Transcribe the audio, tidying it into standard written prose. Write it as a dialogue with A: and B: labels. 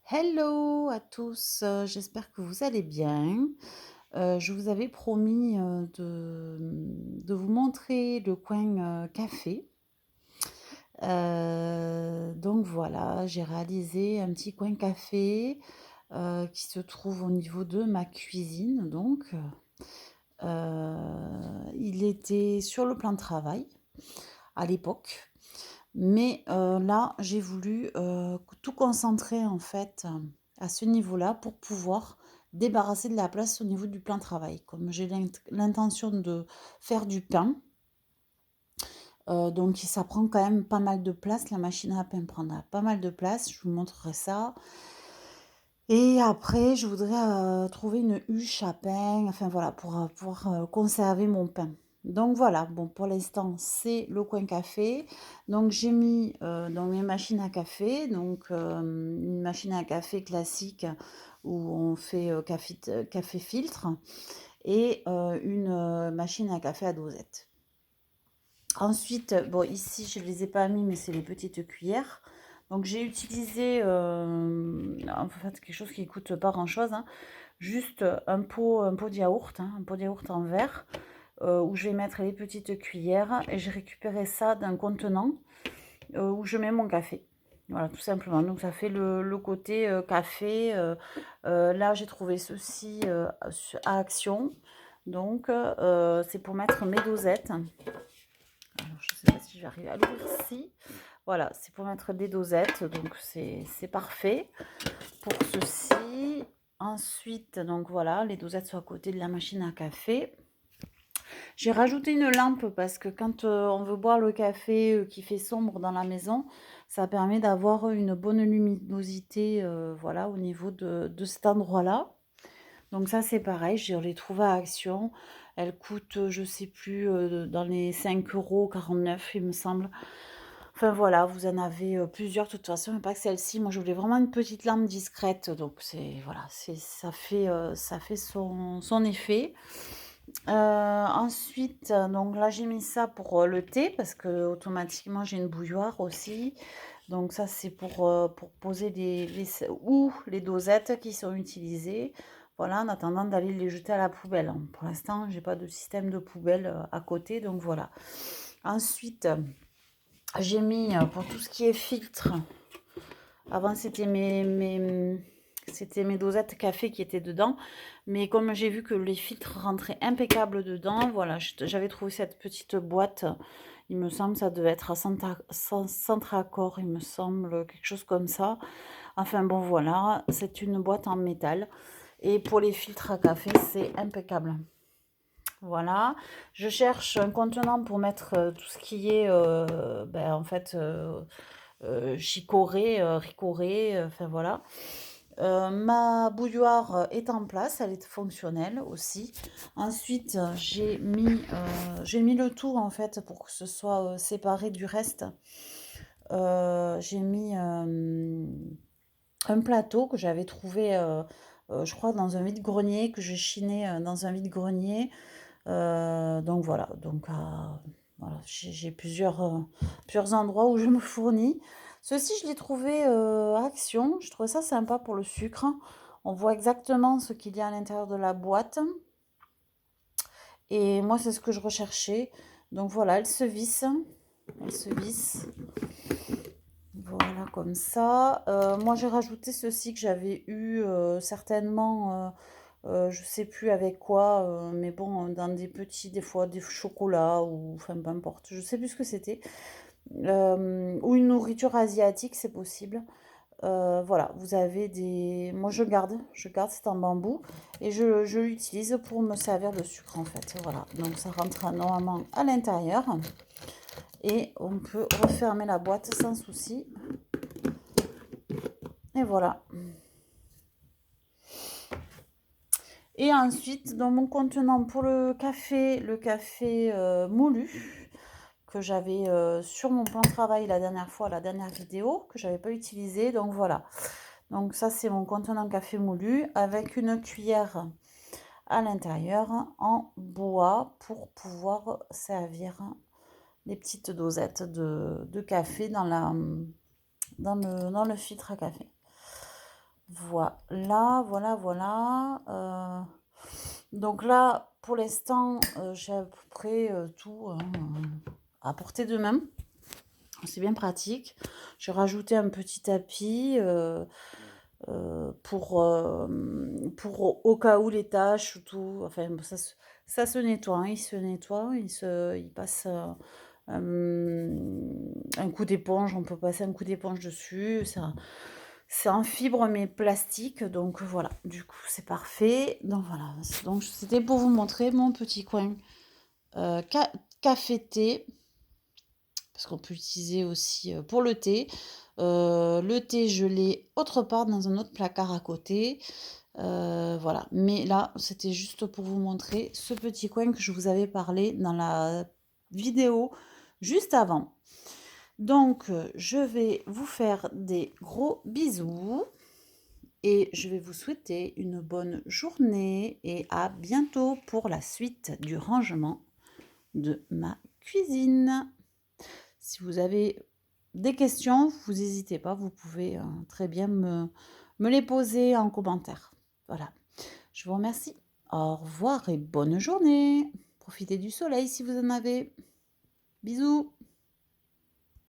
A: Hello à tous, j'espère que vous allez bien. Je vous avais promis, de vous montrer le coin, café. Donc voilà, j'ai réalisé un petit coin café, qui se trouve au niveau de ma cuisine donc. Il était sur le plan de travail à l'époque, mais là, j'ai voulu, tout concentrer en fait, à ce niveau-là pour pouvoir débarrasser de la place au niveau du plan de travail. Comme j'ai l'intention de faire du pain, donc ça prend quand même pas mal de place, la machine à pain prendra pas mal de place, je vous montrerai ça et après je voudrais, trouver une huche à pain, enfin voilà, pour, pouvoir, conserver mon pain. Donc voilà, bon pour l'instant, c'est le coin café. Donc j'ai mis, dans mes machines à café, donc une machine à café classique où on fait, café filtre et une, machine à café à dosette. Ensuite, bon ici je les ai pas mis, mais c'est les petites cuillères. Donc j'ai utilisé, en fait quelque chose qui coûte pas grand-chose, hein, juste un pot de yaourt, hein, un pot de yaourt en verre, où je vais mettre les petites cuillères et j'ai récupéré ça d'un contenant, où je mets mon café. Voilà, tout simplement. Donc ça fait le côté, café, là j'ai trouvé ceci, à Action. Donc c'est pour mettre mes dosettes. Alors je sais pas si j'arrive à l'ouvrir, si. Voilà, c'est pour mettre des dosettes, donc c'est parfait pour ceci. Ensuite, donc voilà, les dosettes sont à côté de la machine à café. J'ai rajouté une lampe parce que quand on veut boire le café qui fait sombre dans la maison, ça permet d'avoir une bonne luminosité, voilà, au niveau de cet endroit-là. Donc ça, c'est pareil, je l'ai trouvé à Action. Elle coûte, je sais plus, dans les 5,49 €, il me semble. Enfin voilà, vous en avez, plusieurs de toute façon, mais pas que celle-ci. Moi, je voulais vraiment une petite lampe discrète, donc c'est voilà, ça fait son effet. Ensuite, donc là, j'ai mis ça pour, le thé parce que automatiquement j'ai une bouilloire aussi. Donc ça, c'est pour poser les dosettes qui sont utilisées. Voilà, en attendant d'aller les jeter à la poubelle, hein. Pour l'instant, j'ai pas de système de poubelle, à côté, donc voilà. Ensuite, j'ai mis, pour tout ce qui est filtre, avant c'était mes dosettes café qui étaient dedans, mais comme j'ai vu que les filtres rentraient impeccables dedans, voilà, j'avais trouvé cette petite boîte, il me semble, ça devait être à Centracor, il me semble, quelque chose comme ça. Enfin bon, voilà, c'est une boîte en métal et pour les filtres à café, c'est impeccable. Voilà, je cherche un contenant pour mettre, tout ce qui est, en fait, chicorée, ricorée, enfin voilà. Ma bouilloire est en place, elle est fonctionnelle aussi. Ensuite, j'ai mis le tout en fait pour que ce soit, séparé du reste. J'ai mis, un plateau que j'avais trouvé, je crois dans un vide-grenier, que j'ai chiné, dans un vide-grenier. Donc voilà, donc voilà, j'ai plusieurs endroits où je me fournis. Ceci, je l'ai trouvé, à Action. Je trouvais ça sympa pour le sucre. On voit exactement ce qu'il y a à l'intérieur de la boîte et moi, c'est ce que je recherchais. Donc voilà, elle se visse, voilà comme ça. Moi, j'ai rajouté ceci que j'avais eu, certainement, je sais plus avec quoi, mais bon, dans des fois, des chocolats ou enfin, peu importe, je sais plus ce que c'était. Ou une nourriture asiatique, c'est possible. Voilà, vous avez des moi je garde, c'est en bambou et je l'utilise pour me servir de sucre, en fait, voilà. Donc ça rentrera normalement à l'intérieur et on peut refermer la boîte sans souci et voilà. Et ensuite, dans mon contenant pour le café moulu, que j'avais sur mon plan de travail la dernière fois, la dernière vidéo, que j'avais pas utilisé. Donc voilà. Donc ça, c'est mon contenant café moulu avec une cuillère à l'intérieur en bois pour pouvoir servir des petites dosettes de café dans le filtre à café. Voilà, voilà, voilà, donc là, pour l'instant, j'ai à peu près, tout, hein, à portée de main. C'est bien pratique. J'ai rajouté un petit tapis, pour au cas où les tâches ou tout, enfin bon, ça se nettoie, hein, il se nettoie, il passe, un coup d'éponge, on peut passer un coup d'éponge dessus, c'est en fibre mais plastique, donc voilà, du coup c'est parfait. Donc voilà, donc c'était pour vous montrer mon petit coin, café-thé, parce qu'on peut utiliser aussi, pour le thé, je l'ai autre part dans un autre placard à côté, voilà. Mais là, c'était juste pour vous montrer ce petit coin que je vous avais parlé dans la vidéo juste avant. Donc, je vais vous faire des gros bisous et je vais vous souhaiter une bonne journée et à bientôt pour la suite du rangement de ma cuisine. Si vous avez des questions, vous n'hésitez pas, vous pouvez, très bien me les poser en commentaire. Voilà. Je vous remercie. Au revoir et bonne journée. Profitez du soleil si vous en avez. Bisous.